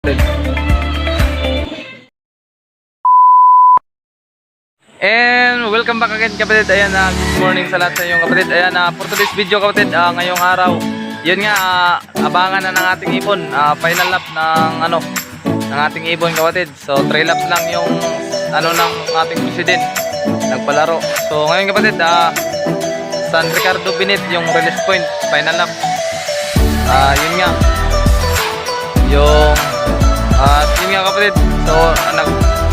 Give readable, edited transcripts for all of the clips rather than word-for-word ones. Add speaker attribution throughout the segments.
Speaker 1: And welcome back again kapatid. Ayan na, good morning sa lahat sa inyong kapatid. Ayan na, for today's video kapatid, ngayong araw, yun nga, abangan na ng ating ibon. Final lap ng ating ibon kapatid. So 3 laps lang yung ng ating president nagpalaro. So ngayon kapatid, San Ricardo Binet yung release point, final lap. Yun nga yun nga kapatid. So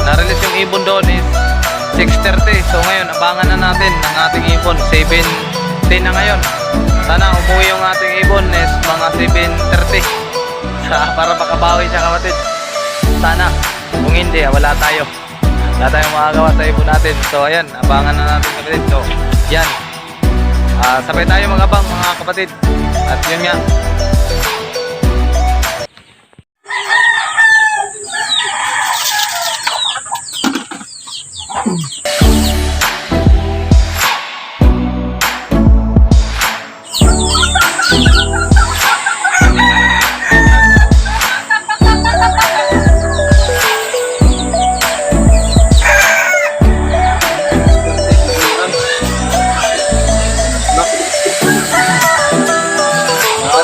Speaker 1: na-release yung ibon doon is 6:30. So ngayon abangan na natin ng ating ibon. 7:10 na ngayon. Sana umuwi yung ating ibon is mga 7:30 para makabawi siya kapatid. Sana. Kung hindi, wala tayong makagawa sa ibon natin. So ayan, abangan na natin kapatid. So yan, sabay tayo magabang mga kapatid. At yun nga,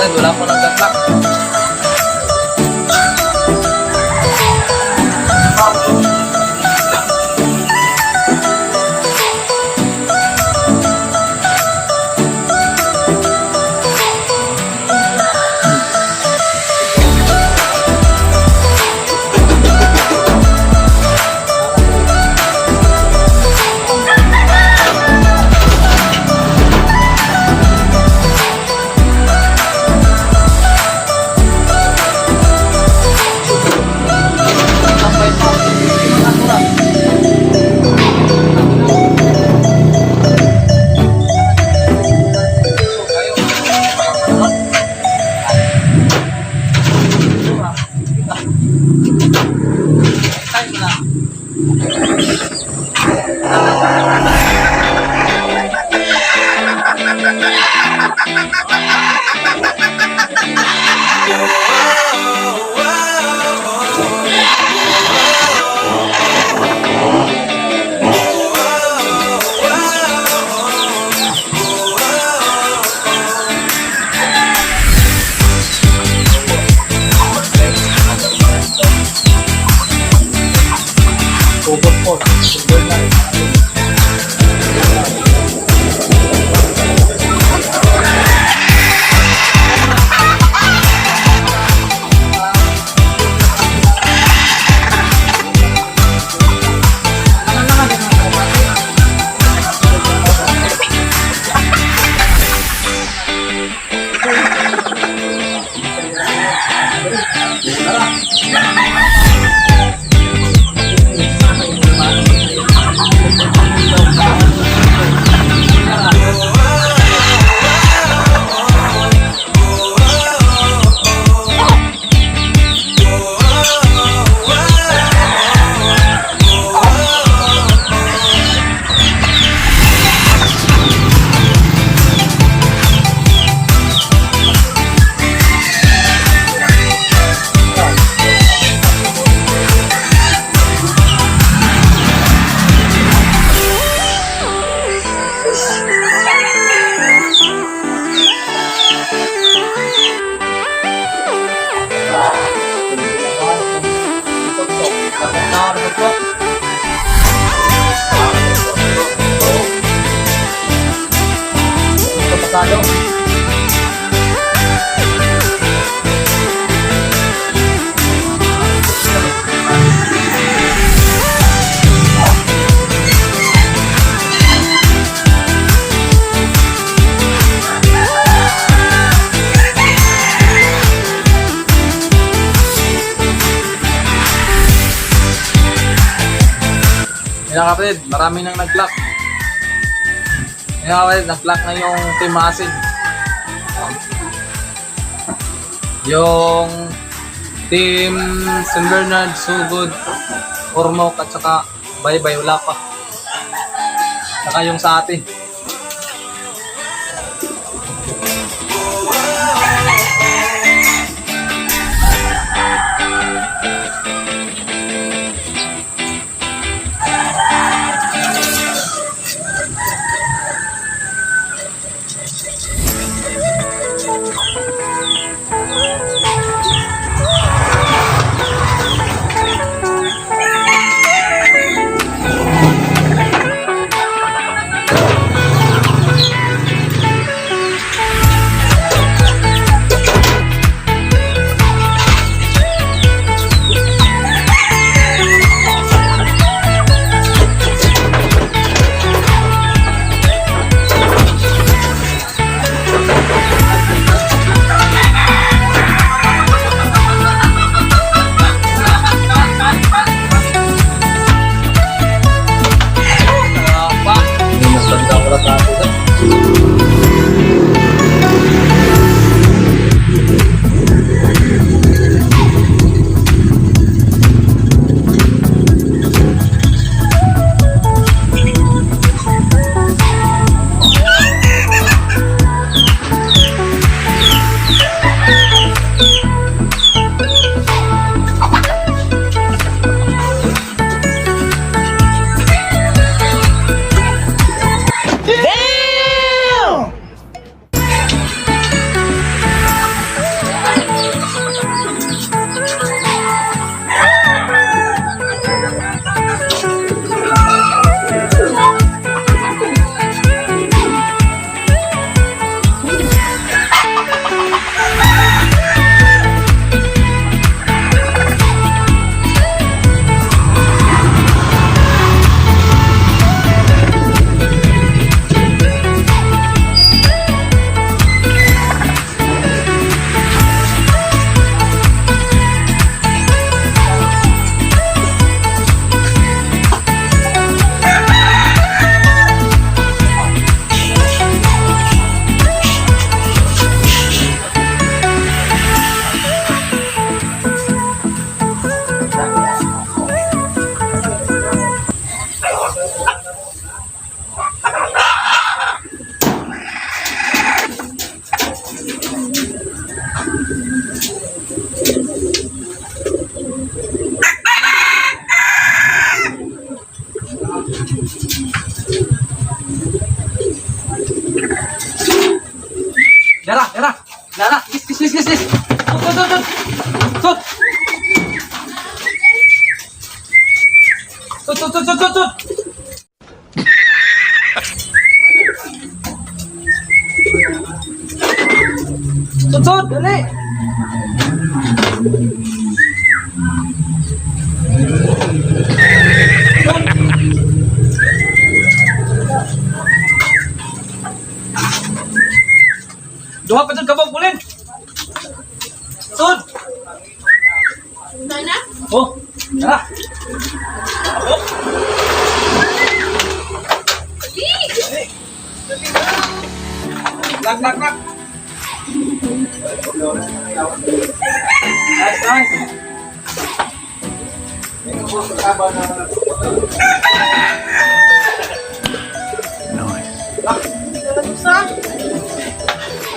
Speaker 1: wala po nagtatlak. Yan kapatid, marami nang nag-clock. Yan kapatid, nag-clock na yung Team Asin. Yung Team San Bernard, Sugod, Ormoc at saka Baybay, wala pa. Saka yung sa atin.
Speaker 2: Kis. Tut. Tut, dali. Duha pa dyan kabang pulin. Tut.
Speaker 3: Sana?
Speaker 2: Oh, tara. Oh. Nak. Nice.
Speaker 3: Sa?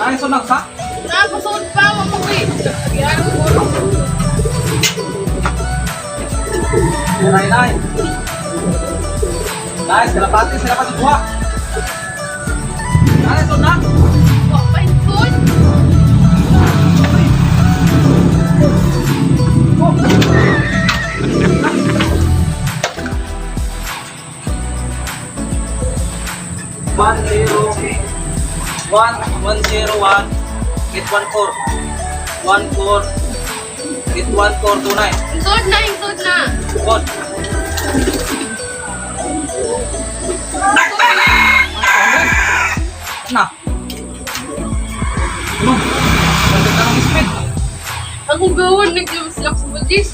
Speaker 2: Ay, so naksa?
Speaker 3: Nakapasod pa, mamuwi. Yan mo.
Speaker 2: Nay. Nice, kalapati sila pa dito. Ay, so nak.
Speaker 3: Paintod.
Speaker 2: One zero 101 get 14 get 1429
Speaker 3: Intod na.
Speaker 2: good na ano ganda ng speed
Speaker 3: Ako gawin, nag-lumslak sa budis.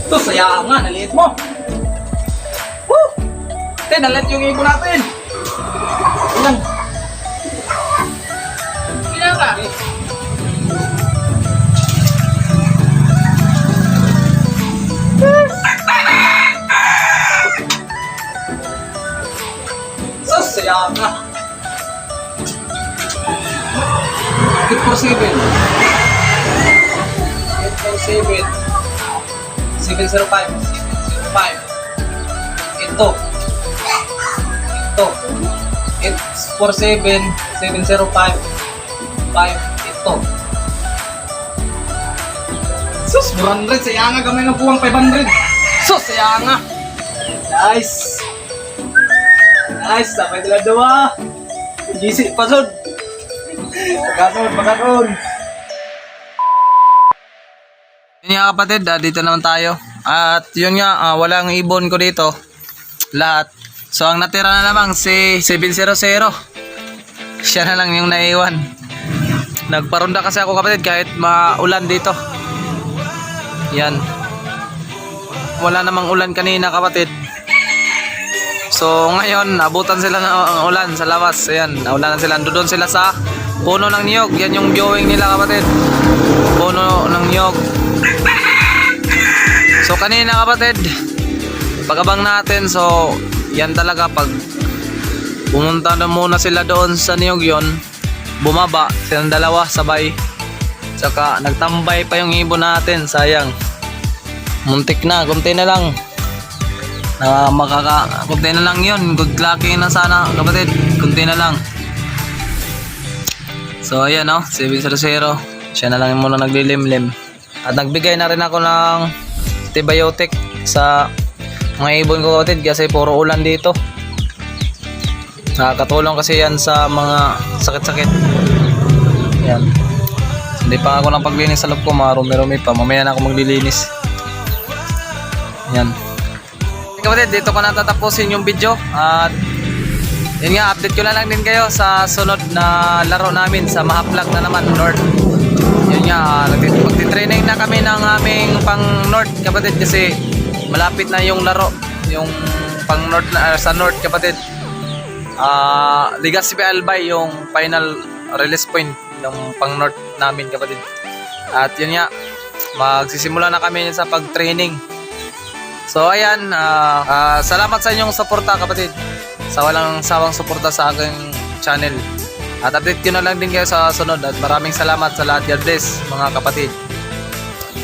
Speaker 2: ito saya nga naliit mo woo nalit yung ibon natin ilang
Speaker 3: Kailan ka?
Speaker 2: Sasaya ka. Hit for 7. 705. 705. Ito. It's for 7. 705. 5. Ito. Sus, 400. Saya nga gamay ng puwang 500. Sus, saya nga. Nice. Nice, sampai sila dua. Gisi pa sud. Pagkaton.
Speaker 1: Yun nga kapatid, dito naman tayo. At yun nga, walang ibon ko dito. Lahat. So ang natira na lamang si 700. Siya na lang yung naiwan. Nagparunda kasi ako kapatid kahit maulan dito. Yan. Wala namang ulan kanina kapatid. So ngayon, abutan sila ng ulan sa labas. Ayan, naulanan sila. Doon sila sa puno ng niyog. Yan yung viewing nila kapatid. Puno ng niyog. So kanina kapatid, pagabang natin. So yan talaga pag pumunta na muna sila doon sa niyog yon, bumaba silang dalawa sabay. Saka nagtambay pa yung ibon natin. Sayang. Muntik na, kunti na lang. Kunti na lang yun. Good lucky na sana kapatid. Kunti na lang. So ayan o, 700. Siya na lang muna naglilimlim. At nagbigay na rin ako ng antibiotic sa mga ibon ko kapatid kasi puro ulan dito. Nakakatulong kasi yan sa mga sakit-sakit. Yan. Hindi pa ako ng paglinis sa loob ko, marumi-rumi pa. Mamaya na ako maglilinis. Yan. Kapatid, dito ko natatapusin yung video. At yun nga, update ko na lang din kayo sa sunod na laro namin sa Mahaplag na naman, North. Yun nga, magti-training na kami ng aming pang North kapatid kasi malapit na yung laro. Yung pang North na, sa North kapatid. Legacy Albay yung final release point ng pang North namin kapatid. At yun nga, magsisimula na kami sa pag-training. So ayan, salamat sa inyong suporta kapatid. Sa walang sawang suporta sa aking channel. At update ko na lang din kayo sa sunod. At maraming salamat sa lahat. God bless mga kapatid.